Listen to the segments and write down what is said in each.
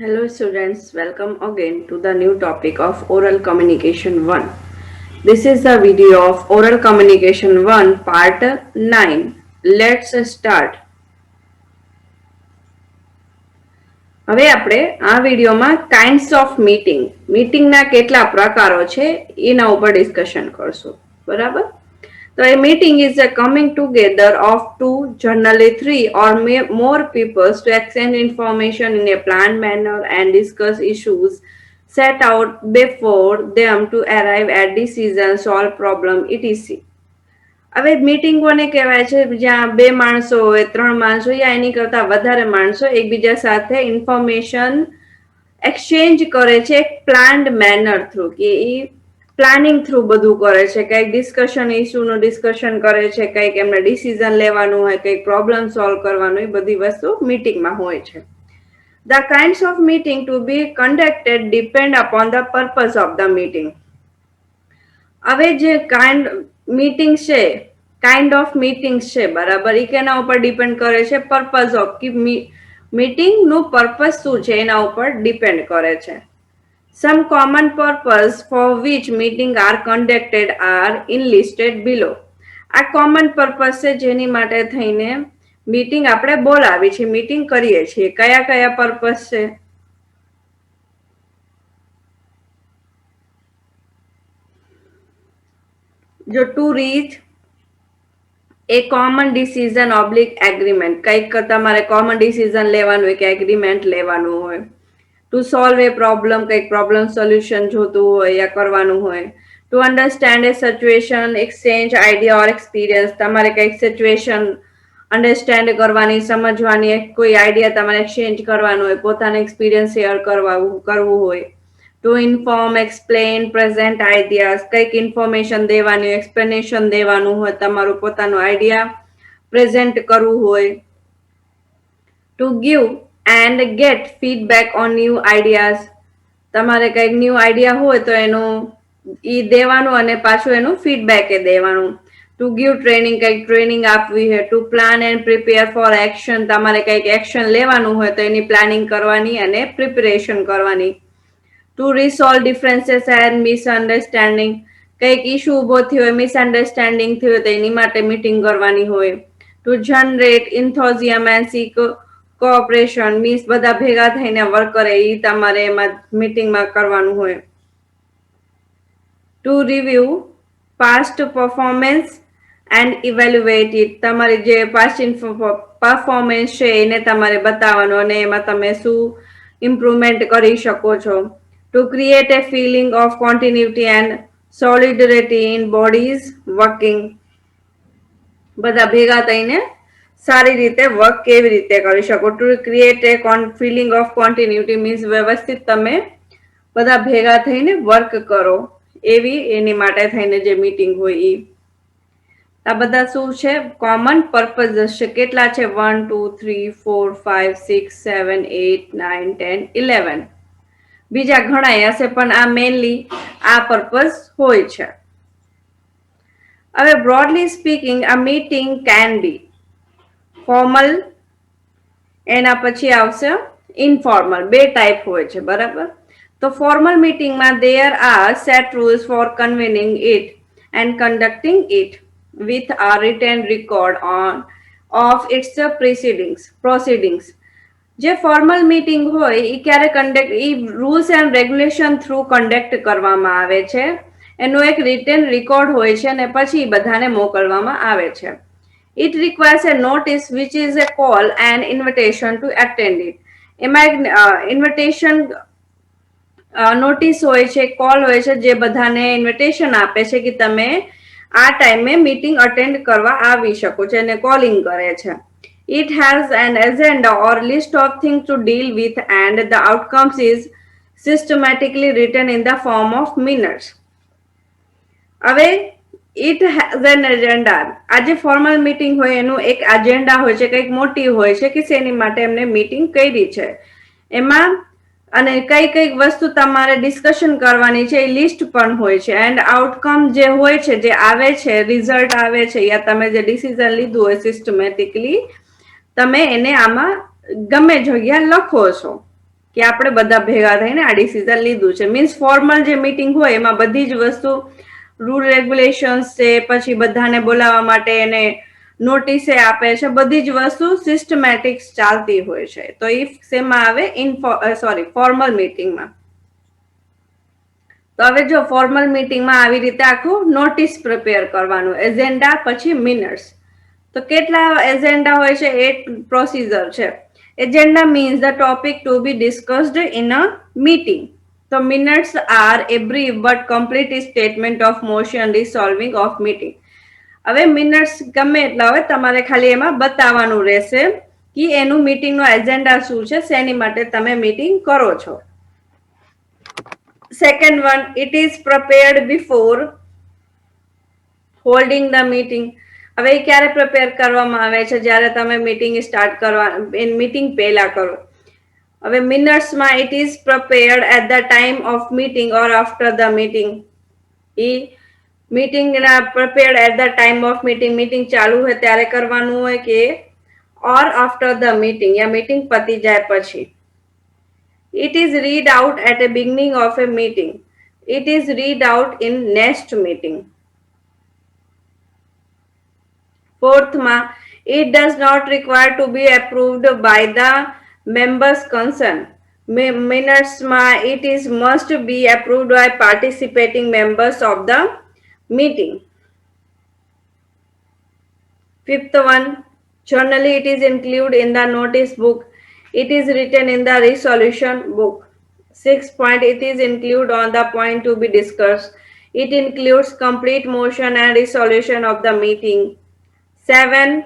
Hello students, welcome again to the new topic of Oral Communication 1. This is the video of Oral Communication 1 part 9. Let's start. હવે આપણે આ વિડીયોમાં kinds of મીટિંગના કેટલા પ્રકારો છે એના ઉપર ડિસ્કશન કરશું. બરાબર? So a meeting is a coming together of two, generally three or more people to exchange information in a planned manner and discuss issues set out before them to arrive at decision, solve problem, etc. હવે meeting કોને કહેવાય છે જ્યાં બે માણસો હોય, ત્રણ માણસો યા એની કરતા વધારે માણસો એકબીજા સાથે ઇન્ફોર્મેશન એક્સચેન્જ કરે છે એક પ્લાન્ડ મેનર થ્રુ કે એ પ્લાનિંગ થ્રુ બધું કરે છે. કંઈક ડિસ્કશન ઇસ્યુનું ડિસ્કશન કરે છે, કંઈક એમને ડિસિઝન લેવાનું હોય, કંઈક પ્રોબ્લેમ સોલ્વ કરવાનું, એ બધી વસ્તુ મીટિંગમાં હોય છે. The kinds of meeting to be conducted depend upon the purpose of the meeting. હવે જે કાઇન્ડ ઓફ મીટિંગ્સ છે બરાબર, એ કેના ઉપર ડિપેન્ડ કરે છે? પર્પઝ ઓફ કે મીટિંગનું પર્પઝ શું છે એના ઉપર ડિપેન્ડ કરે છે. Some common purpose for which meeting are conducted are enlisted below. આ કોમન પર્પઝ છે જેની માટે થઈને મીટિંગ આપણે બોલાવી છે, મીટિંગ કરીએ છીએ. કયા કયા પર્પઝ છે? જો to reach A common decision oblique agreement, કંઈક તમારે કોમન ડિસિઝન લેવાનું હોય કે એગ્રીમેન્ટ લેવાનું હોય. ટુ સોલ્વ એ પ્રોબ્લેમ, કંઈક પ્રોબ્લેમ સોલ્યુશન જોતું હોય યા કરવાનું હોય. To understand A situation, exchange idea or experience, તમારે કંઈક સિચ્યુએશન અન્ડરસ્ટેન્ડ કરવાની, સમજવાની, કોઈ આઈડિયા તમારે એક્સચેન્જ કરવાનું હોય, પોતાના એક્સપિરિયન્સ શેર કરવું હોય. Two inform, explain, present ideas, કંઈક ઇન્ફોર્મેશન દેવાની, એક્સપ્લેનેશન દેવાનું હોય, તમારું પોતાનું આઈડિયા પ્રેઝન્ટ કરવું હોય. To give and gate feedback on new ideas, તમારે કંઈક ન્યૂ આઈડિયા હોય તો એનું દેવાનું અને પાછું એનું ફીડબેક એ દેવાનું. ટુ ગીવ ટ્રેનિંગ, કંઈક ટ્રેનિંગ આપવી છે. To plan and prepare for action, તમારે કંઈક એક્શન લેવાનું હોય તો એની પ્લાનિંગ કરવાની અને પ્રિપેરેશન કરવાની. To resolve differences and misunderstanding, કંઈક ઇશ્યુ ઉભો થયો હોય, મિસઅન્ડરસ્ટેન્ડિંગ થયો હોય તો એની માટે મીટિંગ કરવાની હોય. To generate enthusiasm and seek cooperation, means બધા ભેગા થઈને વર્ક કરે, એ તમારે એમાં મીટિંગમાં કરવાનું હોય. To review past performance and evaluate it, તમારી જે પાસ્ટ પરફોર્મન્સ છે એને તમારે બતાવવાનું અને એમાં તમે શું ઇમ્પ્રુવમેન્ટ કરી શકો છો. To create a feeling of continuity and solidarity in bodies working, બધા ભેગા થઈને સારી રીતે વર્ક કેવી રીતે કરી શકો. To create a feeling of continuity means વ્યવસ્થિત તમે બધા ભેગા થઈને વર્ક કરો, એવી એની માટે થઈને જે મીટિંગ હોય એ. આ બધા શું છે? કોમન પર્પઝ છે. કેટલા છે? 1 2 3 4 5 6 7 8 9 10 11. બીજા ઘણા હશે પણ આ મેનલી આ પર્પઝ હોય છે. હવે બ્રોડલી સ્પીકિંગ આ મીટિંગ કેન બી ફોર્મલ, એના પછી આવશે ઇનફોર્મલ. બે ટાઈપ હોય છે બરાબર. તો ફોર્મલ મીટિંગમાં there are set rules for convening it and conducting it with a written record of its proceedings. જે ફોર્મલ મીટિંગ હોય એ ક્યારે rules and regulation through conduct કરવામાં આવે છે. એનું એક રિટન રેકોર્ડ હોય છે અને પછી બધાને મોકલવામાં આવે છે. It requires a notice which is a call and invitation to attend it. એમાં એક ઇન્વિટેશન નોટિસ હોય છે, કોલ હોય છે જે બધાને ઇન્વિટેશન આપે છે કે તમે આ ટાઈમે મીટિંગ અટેન્ડ કરવા આવી શકો છો, એને કોલિંગ કરે છે. It has an agenda or list of things to deal with and the outcomes is systematically written in the form of minutes. હવે ઇટ હેઝ એન એજન્ડા. આજે ફોર્મલ મીટિંગ હોય એનું એક એજન્ડા હોય છે, કંઈક મોટી હોય છે કે શેની માટે એમને મીટિંગ કરી છે એમાં, અને કઈ કઈ વસ્તુ તમારે ડિસ્કશન કરવાની છે એ લિસ્ટ પણ હોય છે. એન્ડ આઉટકમ જે હોય છે, જે આવે છે, રિઝલ્ટ આવે છે યા તમે જે ડિસિઝન લીધું હોય સિસ્ટમેટિકલી તમે એને આમાં ગમે જગ્યા લખો છો. કે આપણે બધા ભેગા થઈને આ ડિસિઝન લીધું છે. મીન્સ ફોર્મલ જે મીટિંગ હોય એમાં બધી જ વસ્તુ રૂલ રેગ્યુલેશન્સ છે, પછી બધાને બોલાવવા માટે એને નોટિસે આપે છે, બધી જ વસ્તુ સિસ્ટમેટિક ચાલતી હોય છે. તો એ શેમાં આવે? ફોર્મલ મીટિંગમાં. તો હવે જો ફોર્મલ મીટિંગમાં આવી રીતે આખું નોટિસ પ્રિપેર કરવાનું, એજેન્ડા પછી મિનટ્સ. તો કેટલા એજેન્ડા હોય છે? 8 પ્રોસીજર છે. Agenda means the topic to be discussed in a meeting. So minutes are a brief but complete statement of motion resolving of meeting. હવે મિનિટ્સ ગમે એટલા હોય, તમારે ખાલી એમાં બતાવવાનું રહેશે કે એનું મીટિંગનો એજેન્ડા શું છે, શેની માટે તમે મીટિંગ કરો છો. Second one, it is prepared before holding the meeting. હવે ક્યારે પ્રિપેર કરવામાં આવે છે? જ્યારે તમે મીટિંગ સ્ટાર્ટ કરવા, મીટિંગ પહેલા કરો. હવે મિનિટ્સમાં it is prepared at the time of meeting or after the meeting. ઈ meeting prepared at the time of meeting, meeting ચાલુ હોય ત્યારે કરવાનું હોય કે ઓર આફ્ટર ધ મીટિંગ, યા મીટિંગ પતી જાય પછી. It is read out at a beginning of a meeting. It is read out in next meeting. Fourth માં, it does not require to be approved by the members concerned. Minutes માં it is must be approved by participating members of the meeting. Fifth one, generally it is included in the notice book. It is written in the resolution book. 6th point, it is included on the point to be discussed. It includes complete motion and resolution of the meeting. 7,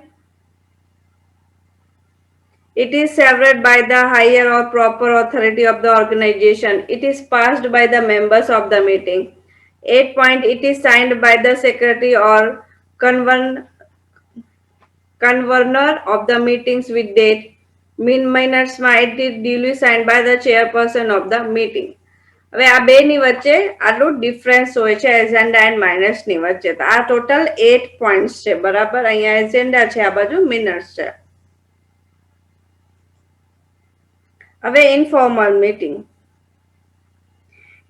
it is severed by the higher or proper authority of the organization. It is passed by the members of the meeting. 8 point, it is signed by the secretary or convener of the meetings with date. Minutes માં it is duly signed by the chairperson of the meeting. હવે આ બેની વચ્ચે આટલું difference હોય છે agenda and માઇનસની વચ્ચે. તો આ ટોટલ 8 પોઈન્ટ્સ છે, બરાબર. અહીંયા એજેન્ડા છે, આ બાજુ મિનટ્સ છે. હવે informal meeting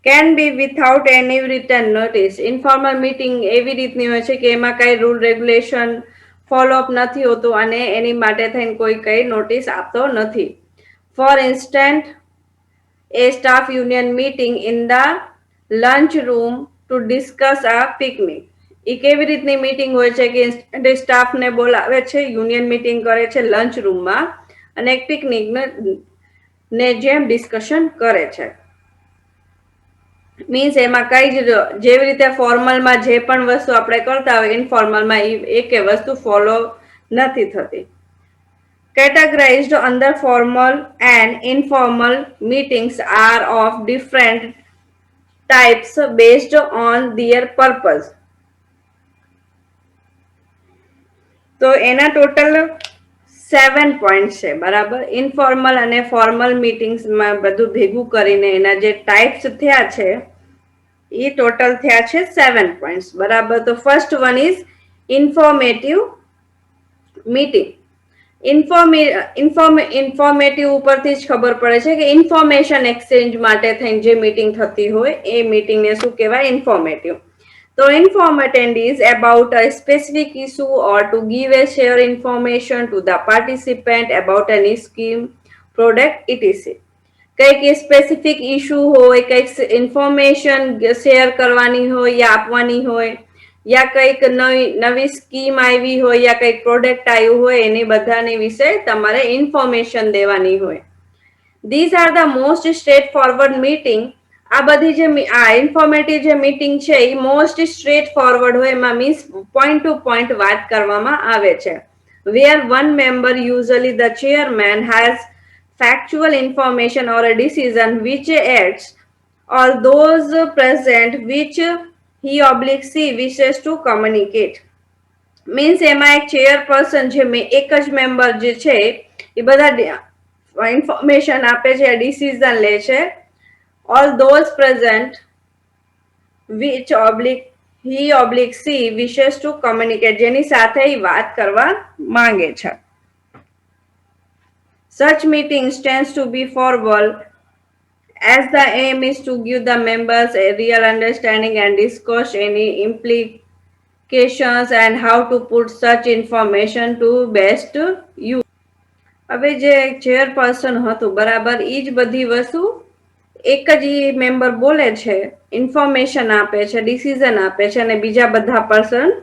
can be without any return notice. Informal meeting એવી રીતની હોય છે કે એમાં કઈ રૂલ રેગ્યુલેશન ફોલોઅપ નથી હોતું અને એની માટે થઈને કોઈ કઈ નોટિસ આપતો નથી. For instant, a staff union meeting in the lunch room to discuss a picnic. એ કેવી રીતની મીટિંગ હોય છે કે સ્ટાફને બોલાવે છે, યુનિયન મીટિંગ કરે છે લંચ રૂમમાં અને એક પિકનિક ને જેમ ડિસ્કશન કરે છે. મીન્સ એમાં કઈ જ જેવી રીતે ફોર્મલમાં જે પણ વસ્તુ આપણે કરતા હોય, ઇનફોર્મલમાં એકે વસ્તુ ફોલો નથી થતી. Categorized under formal and informal meetings are of different types based on their purpose. તો એના ટોટલ 7 પોઈન્ટ છે, બરાબર. ઇનફોર્મલ અને ફોર્મલ મીટિંગ્સમાં બધું ભેગું કરીને એના જે ટાઈપ્સ થયા છે એ ટોટલ થયા છે 7 પોઈન્ટ્સ, બરાબર. તો first one is informative meeting. Informative ઉપરથી જ ખબર પડે છે કે ઇન્ફોર્મેશન એક્સચેન્જ માટે થઈને જે મીટિંગ થતી હોય એ મીટિંગને શું કહેવાય? ઇન્ફોર્મેટિવ. તો inform attendees about a specific issue or to give a share information to the participant about any scheme, product, etc. કંઈક સ્પેસિફિક ઇશ્યુ હોય, કંઈક ઇન્ફોર્મેશન શેર કરવાની હોય યા આપવાની હોય, યા કંઈક નવી સ્કીમ આવી હોય યા કંઈક પ્રોડક્ટ આવ્યું હોય, એની બધાની વિશે તમારે ઇન્ફોર્મેશન દેવાની હોય. These are the most straightforward meeting. આ બધી જે ઇન્ફોર્મેટિવ જે મીટિંગ છે એ મોસ્ટ સ્ટ્રેટ ફોરવર્ડ હોય, એમાં મીન્સ પોઈન્ટ ટુ પોઈન્ટ વાત કરવામાં આવે છે. Where one member, usually the chairman, has factual information or a decision which acts or those present which he/she wishes to communicate. Means એમાં એક chairperson છે, એક જ મેમ્બર જે છે એ બધા ઇન્ફોર્મેશન આપે છે, ડિસિઝન લે છે. All those present which he/she wishes to communicate, જેની સાથે એ વાત કરવા માંગે છે. Such meetings tends to be formal as the aim is to give the members a real understanding and discuss any implications and how to put such information to best use. હવે જે chairperson હતું બરાબર ઈ જ બધી વસ્તુ એક જ ઈ member બોલે છે, ઇન્ફોર્મેશન આપે છે, ડિસિઝન આપે છે અને બીજા બધા પર્સન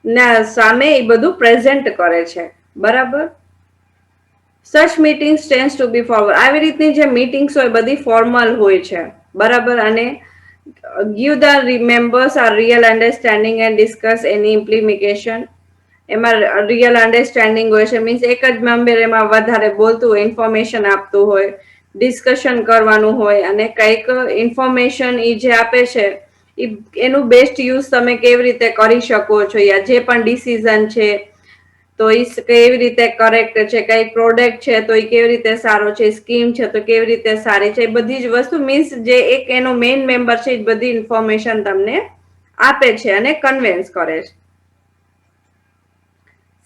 ના સામે એ બધું પ્રેઝન્ટ કરે છે, બરાબર. Such meetings tends to be formal. આવી રીતની જે મીટિંગ્સ હોય બધી ફોર્મલ હોય છે, બરાબર. અને give the members a real understanding and discuss any implication. એમાં રિયલ અન્ડરસ્ટેન્ડિંગ હોય છે, મીન્સ એક જ મેમ્બર એમાં વધારે બોલતું હોય, ઇન્ફોર્મેશન આપતું હોય, ડિસ્કશન કરવાનું હોય અને કંઈક ઇન્ફોર્મેશન એ જે આપે છે એનું બેસ્ટ યુઝ તમે કેવી રીતે કરી શકો છો, યા જે પણ ડિસિઝન છે તો એ કેવી રીતે કરેક્ટ છે, કઈ પ્રોડક્ટ છે તો એ કેવી રીતે સારો છે, સ્કીમ છે તો કેવી રીતે સારી છે, એ બધી જ વસ્તુ મીન્સ જે એક એનો મેઇન મેમ્બર છે એ બધી ઇન્ફોર્મેશન તમને આપે છે અને કન્વેન્સ કરે છે.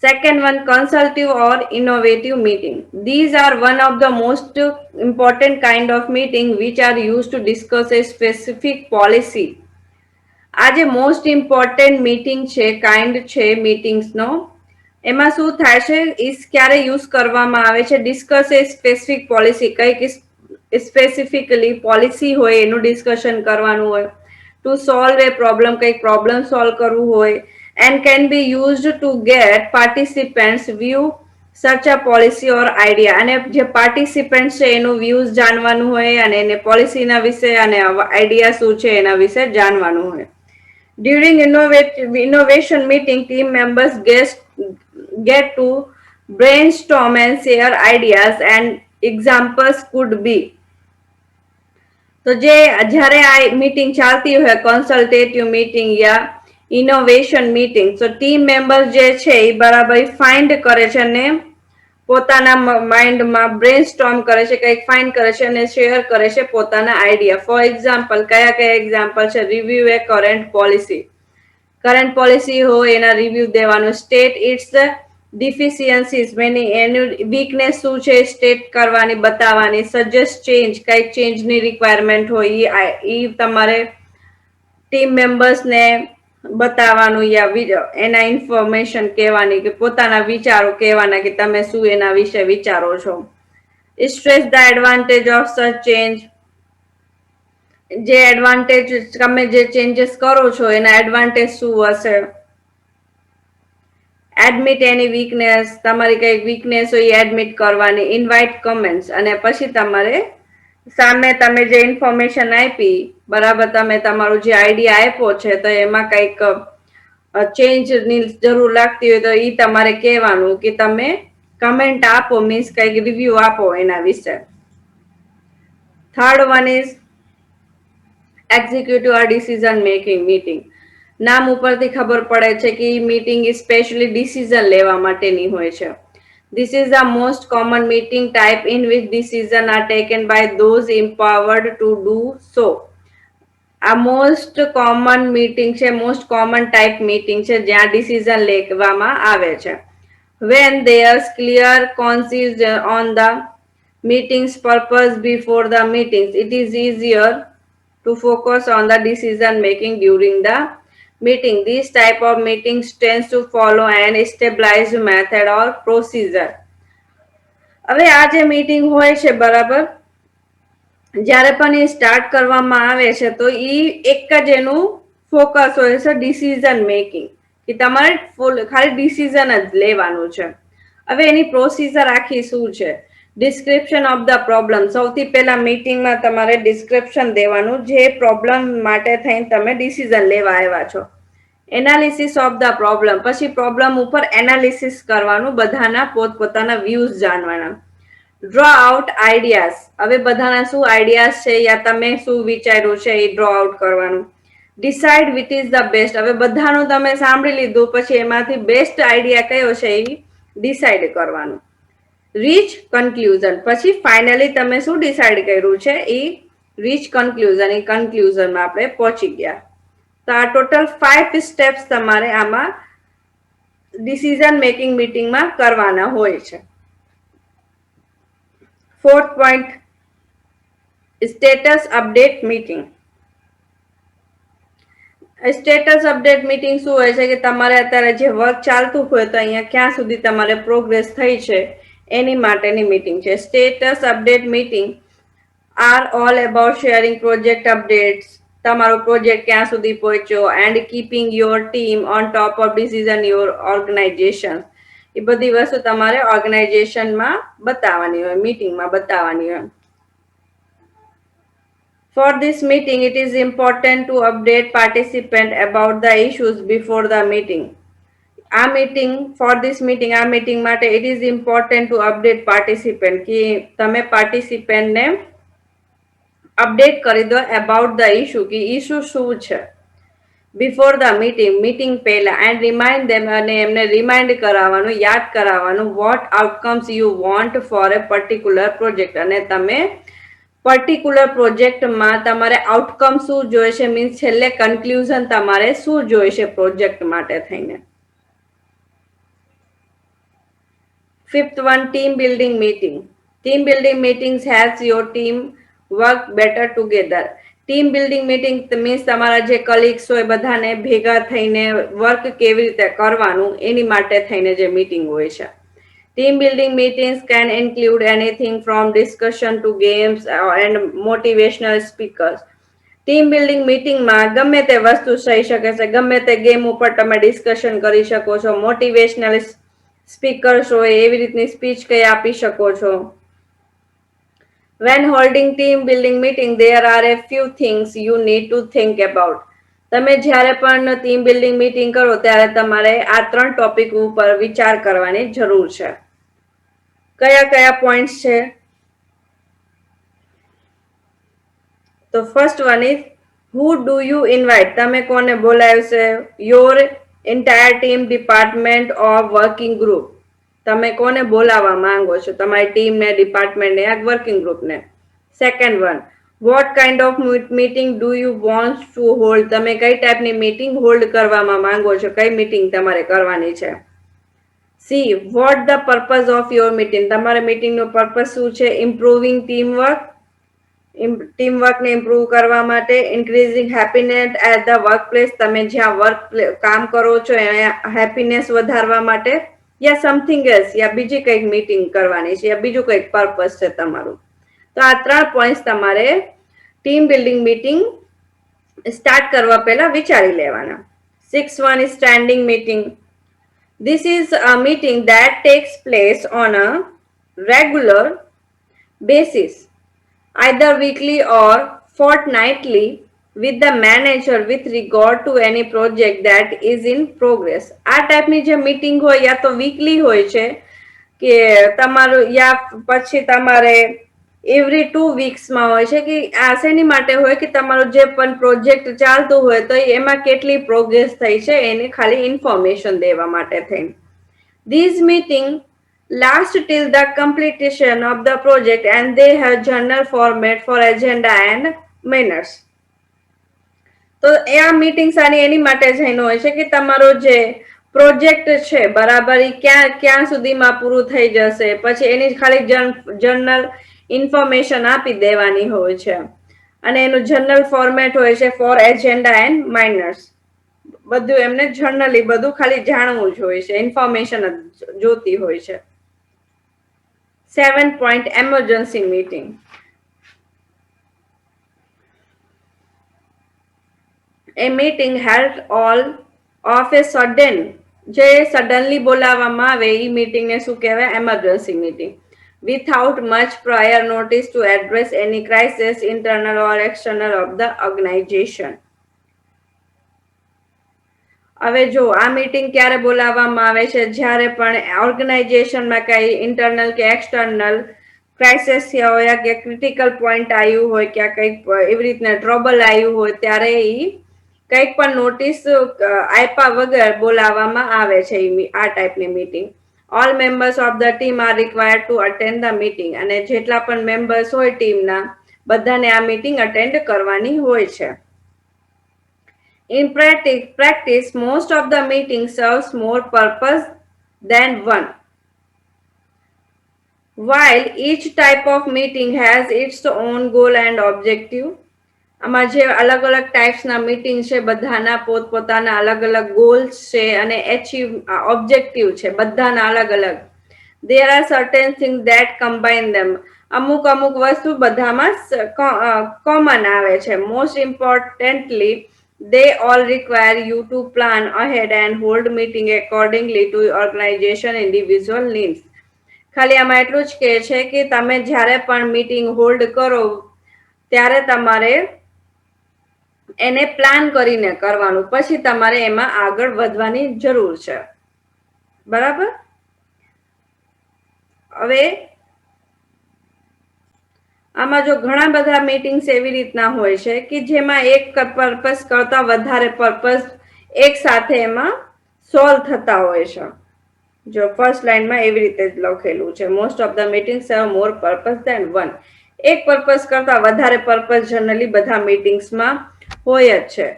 Second one, consultative or innovative meeting. These are one of the most important kind of meeting which are used to discuss a specific policy. આ જે મોસ્ટ ઇમ્પોર્ટન્ટ મીટિંગ છે, કાઇન્ડ છે મીટિંગ્સનો, એમાં શું થાય છે ક્યારે યુઝ કરવામાં આવે છે, ડિસ્કસ એ સ્પેસિફિક પોલિસી, કઈક સ્પેસિફિકલી પોલિસી હોય એનું ડિસ્કશન કરવાનું હોય, ટુ સોલ્વ એ પ્રોબ્લેમ, કઈક પ્રોબ્લેમ સોલ્વ કરવું હોય, and can be used to get participants view such a policy or idea. અને જે પાર્ટિસિપન્ટ છે એનું વ્યૂઝ જાણવાનું હોય અને એને પોલિસીના વિશે અને આઈડિયા શું છે એના વિશે જાણવાનું હોય. During innovation meeting, team members get to brainstorm and share ideas, and examples could be. તો જે જ્યારે આ મીટિંગ ચાલતી હોય, કન્સલ્ટેટિવ મીટિંગ યા ઇનોવેશન મીટિંગ, તો ટીમ મેમ્બર જે છે એ બરાબર ફાઇન્ડ કરે છે અને પોતાના માઇન્ડમાં બ્રેનસ્ટોર્મ કરે છે, કંઈક ફાઇન્ડ કરે છે અને શેર કરે છે પોતાના આઈડિયા. ફોર એક્ઝામ્પલ, કયા કયા એક્ઝામ્પલ છે? રિવ્યુ એ કરંટ પોલિસી, કરંટ પોલિસી હોય એના રિવ્યુ દેવાનું. સ્ટેટ ઇટ્સ ડિફિશિયન્સીસ, એનું વીકનેસ શું છે સ્ટેટ કરવાની, બતાવવાની. સજેસ્ટ ચેન્જ, કઈક ચેન્જની રિક્વાયરમેન્ટ હોય એ તમારે ટીમ મેમ્બર્સને બતાવવાનું યા એના ઇન્ફોર્મેશન કહેવાની, કે પોતાના વિચારો કહેવાના કે તમે શું એના વિશે વિચારો છો. સ્ટ્રેસ ધ એડવાન્ટેજ ઓફ સચ ચેન્જ, જે એડવાન્ટેજ તમે જે ચેન્જીસ કરો છો એના એડવાન્ટેજ શું હશે. એડમિટ એની વીકનેસ, તમારી કઈ વીકનેસ હોય એ એડમિટ કરવાની. ઇન્વાઇટ કમેન્ટ્સ, અને પછી તમારે સામે તમે જે ઇન્ફોર્મેશન આપી, બરાબર, તમે તમારું જે આઈડિયા આપ્યો છે તો એમાં કઈક ચેન્જ ની જરૂર લાગતી હોય તો એ તમારે કહેવાનું કે તમે કમેન્ટ આપો, મીન્સ કઈક રિવ્યુ આપો એના વિશે. Third one is executive or decision making meeting. નામ ઉપરથી ખબર પડે છે કે એ મીટિંગ સ્પેશિયલી ડિસિઝન લેવા માટેની હોય છે. This is the most common meeting type in which decisions are taken by those empowered to do so. આ મોસ્ટ કોમન મીટિંગ છે, મોસ્ટ કોમન ટાઈપ મીટિંગ છે જ્યાં ડિસિઝન લેવામાં આવે છે. When there's clear concise on the meeting's purpose before the meetings, it is easier to focus on the decision making during the meeting. This type of meetings tends to follow an established method or procedure. હવે આ જે meeting હોય છે, બરાબર, જ્યારે પણ એ start કરવામાં આવે છે તો એ એક જ એનું ફોકસ હોય છે ડિસિઝન મેકિંગ, કે તમારે ખાલી ડિસિઝન જ લેવાનું છે. હવે એની પ્રોસીજર આખી શું છે? Description of the problem. સૌથી પહેલા મીટિંગમાં તમારે ડિસ્ક્રિપ્શન દેવાનું, જે પ્રોબ્લેમ માટે થઈને તમે ડિસિઝન લેવા આવ્યા છો. એનાલિસિસ ઓફ ધ પ્રોબ્લેમ, પછી પ્રોબ્લેમ ઉપર એનાલિસિસ કરવાનું, બધાના પોતપોતાના વ્યૂઝ જાણવાના. ડ્રો આઉટ આઈડિયાઝ, હવે બધાના શું આઈડિયાઝ છે યા તમે શું વિચાર્યું છે એ ડ્રો આઉટ કરવાનું. Decide which is the best, હવે બધાનું તમે સાંભળી લીધું, પછી એમાંથી બેસ્ટ આઈડિયા કયો છે એ ડિસાઇડ કરવાનું. રીચ કન્ક્લુઝન, પછી ફાઇનલી તમે શું ડિસાઇડ કર્યું છે એ રીચ કન્ક્લુઝન, એ કન્ક્લુઝનમાં આપણે પહોંચી ગયા. તો આ ટોટલ 5 સ્ટેપ્સ તમારે આમાં ડિસિઝન મેકિંગ મીટિંગમાં કરવાના હોય છે. Fourth point, status update meeting. Status update meeting શું હોય છે કે તમારે અત્યારે જે વર્ક ચાલતું હોય તો અહીંયા ક્યાં સુધી તમારે પ્રોગ્રેસ થઈ છે એની માટેની મીટિંગ છે. Status update meeting are all about sharing project updates, તમારો પ્રોજેક્ટ ક્યાં સુધી પહોંચ્યો, and keeping your team on top of decision your organisation. એ બધી વસ્તુ તમારે ઓર્ગેનાઇઝેશનમાં બતાવવાની હોય, મીટિંગમાં બતાવવાની હોય. For this meeting, it is important to update participant about the issues before the meeting. આ મીટિંગ ફોર ધીસ મીટિંગ આ મીટિંગ માટે it is important to update participant કે તમે પાર્ટિસિપન્ટને અપડેટ કરી દો અબાઉટ ધ ઇશ્યુ કે ઇશ્યુ શું છે બિફોર ધ મીટિંગ પહેલા, એન્ડ રિમાઇન્ડ ધેમ અને એમને રિમાઇન્ડ કરાવવાનું, યાદ કરાવવાનું what outcomes you want for a particular project. અને તમે પર્ટિક્યુલર પ્રોજેક્ટમાં તમારે આઉટકમ શું જોઈશે, મીન્સ છેલ્લે કન્ક્લુઝન તમારે શું જોઈશે પ્રોજેક્ટ માટે થઈને. Fifth one, team building meeting. Team building meetings helps your team work better together. Team building meeting means તમારા જે કલીગ્સ હોય બધાને ભેગા થઈને વર્ક કેવી રીતે કરવાનું એની માટે થઈને જે મીટિંગ હોય છે. Team building meetings can include anything from discussion to games and motivational speakers. Team building મીટિંગમાં ગમે તે વસ્તુ થઈ શકે છે, ગમે તે ગેમ ઉપર તમે ડિસ્કશન કરી શકો છો, મોટિવેશનલ સ્પીકર્સ હોય એવી રીતની સ્પીચ કઈ આપી શકો છો. When holding team building meeting, there are a few things you need to think about. તમે જ્યારે પણ ટીમ બિલ્ડિંગ મીટિંગ કરો ત્યારે તમારે આ 3 ટોપિક ઉપર વિચાર કરવાની જરૂર છે. કયા કયા પોઈન્ટ્સ છે? તો first one is who do you invite? તમે કોને બોલાવશે? Your entire team, department or working group. તમે કોને બોલાવવા માંગો છો? તમારી ટીમને, ડિપાર્ટમેન્ટને, આ વર્કિંગ ગ્રુપને. Second one, what kind of meeting do you want to hold? તમે કઈ ટાઈપની મીટિંગ હોલ્ડ કરવામાં માંગો છો? કઈ મીટિંગ તમારે કરવાની છે? C, vote the purpose of your meeting? તમારે મીટિંગનો પર્પઝ શું છે? ઇમ્પ્રુવિંગ ટીમવર્ક, ટીમવર્કને ઇમ્પ્રૂવ કરવા માટે, increasing happiness at the work place, તમે જ્યાં વર્ક કામ કરો છો એને હેપીનેસ વધારવા માટે, યા સમથિંગ એલ્સ, યા બીજી કંઈક મીટિંગ કરવાની છે, યા બીજું કંઈક પર્પસ છે તમારું. તો આ 3 પોઈન્ટ્સ તમારે ટીમ બિલ્ડિંગ મીટિંગ સ્ટાર્ટ કરવા પહેલા વિચારી લેવાના. 6th one is standing meeting. This is a meeting that takes place on a regular basis, either weekly or fortnightly, with the manager with regard to any project that is in progress. આ ટાઈપની જે meeting હોય યા તો weekly હોય છે કે તમારું, યા પછી તમારે એવરી 2 વીક્સમાં હોય છે કે આ શેની માટે હોય કે તમારું જે પણ પ્રોજેક્ટ ચાલતું હોય તો એમાં કેટલી પ્રોગ્રેસ થઈ છે એને ખાલી ઇન્ફોર્મેશન દેવા માટે થઈને. These meetings last till the completion of the project and they have journal format for agenda and minutes. તો આ મીટિંગ્સ આની એની માટે જઈને હોય છે કે તમારો જે પ્રોજેક્ટ છે બરાબર એ ક્યાં સુધીમાં પૂરું થઈ જશે, પછી એની ખાલી જર્નલ ઇન્ફોર્મેશન આપી દેવાની હોય છે. અને એનું જર્નલ ફોર્મેટ હોય છે ફોર એજેન્ડા એન્ડ માઇનર્સ. બધું એમને જર્નલી બધું ખાલી જાણવું જ હોય છે, ઇન્ફોર્મેશન જોતી હોય છે. 7th point, emergency meeting. A meeting held all of a sudden, જે સડનલી બોલાવવામાં આવે એ મીટિંગને શું કહેવાય? Emergency meeting. Without much prior notice to address any crisis, internal or external of the organization. હવે જો આ મીટિંગ ક્યારે બોલાવવામાં આવે છે? જ્યારે પણ ઓર્ગેનાઇઝેશનમાં કઈ ઇન્ટરનલ કે એક્સટર્નલ ક્રાઇસિસ થયા હોય કે ક્રિટિકલ પોઈન્ટ આવ્યું હોય કે કંઈક એવી રીતના ટ્રબલ આવ્યું હોય ત્યારે એ કંઈક પણ નોટિસ આપ્યા વગર બોલાવવામાં આવે છે આ ટાઈપની meeting. All members of the team are required to attend the meeting. અને જેટલા પણ મેમ્બર્સ હોય ટીમના બધાને આ મીટિંગ અટેન્ડ કરવાની હોય છે. In practice, most of the meetings serves more purpose than one. while each type of meeting has its own goal and objective. આમાં જે અલગ અલગ ટાઈપ્સના મીટિંગ છે બધાના પોતપોતાના અલગ અલગ ગોલ્સ છે અને એચીવ ઓબ્જેક્ટિવ છે બધાના અલગ અલગ. there are certain things that combine them. અમુક અમુક વસ્તુ બધામાં કોમન આવે છે. most importantly, they all require you to plan ahead and hold meeting accordingly to organization individual needs. ખાલી આમાં એટલું જ કહે છે કે તમે જ્યારે પણ મીટિંગ હોલ્ડ કરો ત્યારે તમારે એને પ્લાન કરીને કરવાનું, પછી તમારે એમાં આગળ વધવાની જરૂર છે. બરાબર. હવે આમાં જો ઘણા બધા મીટિંગ્સ એવી રીતના હોય છે કે જેમાં એક પર્પસ કરતા વધારે પર્પસ એક સાથે એમાં સોલ્વ થતા હોય છે. જો ફર્સ્ટ લાઈનમાં એવી રીતે જ લખેલું છે, most of the meetings have more purpose than one. એક પર્પસ કરતા વધારે પર્પસ જનરલી બધા મીટિંગ્સમાં હોય જ છે.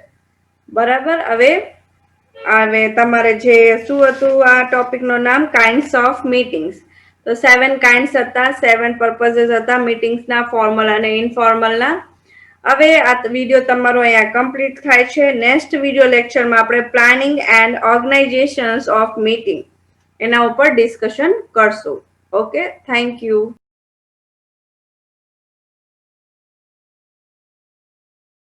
બરાબર. હવે તમારે જે શું હતું આ ટોપિકનું નામ, કાઇન્ડ્સ ઓફ મીટિંગ્સ. તો 7 કાઇન્ડ્સ હતા, 7 પર્પઝીસ હતા મીટિંગ્સના, ફોર્મલ અને ઇનફોર્મલના. હવે આ વિડીયો તમારો અહીંયા કમ્પ્લીટ થાય છે. નેક્સ્ટ વિડીયો લેક્ચરમાં આપણે planning and organisations of meeting એના ઉપર ડિસ્કશન કરશું. Okay, thank you.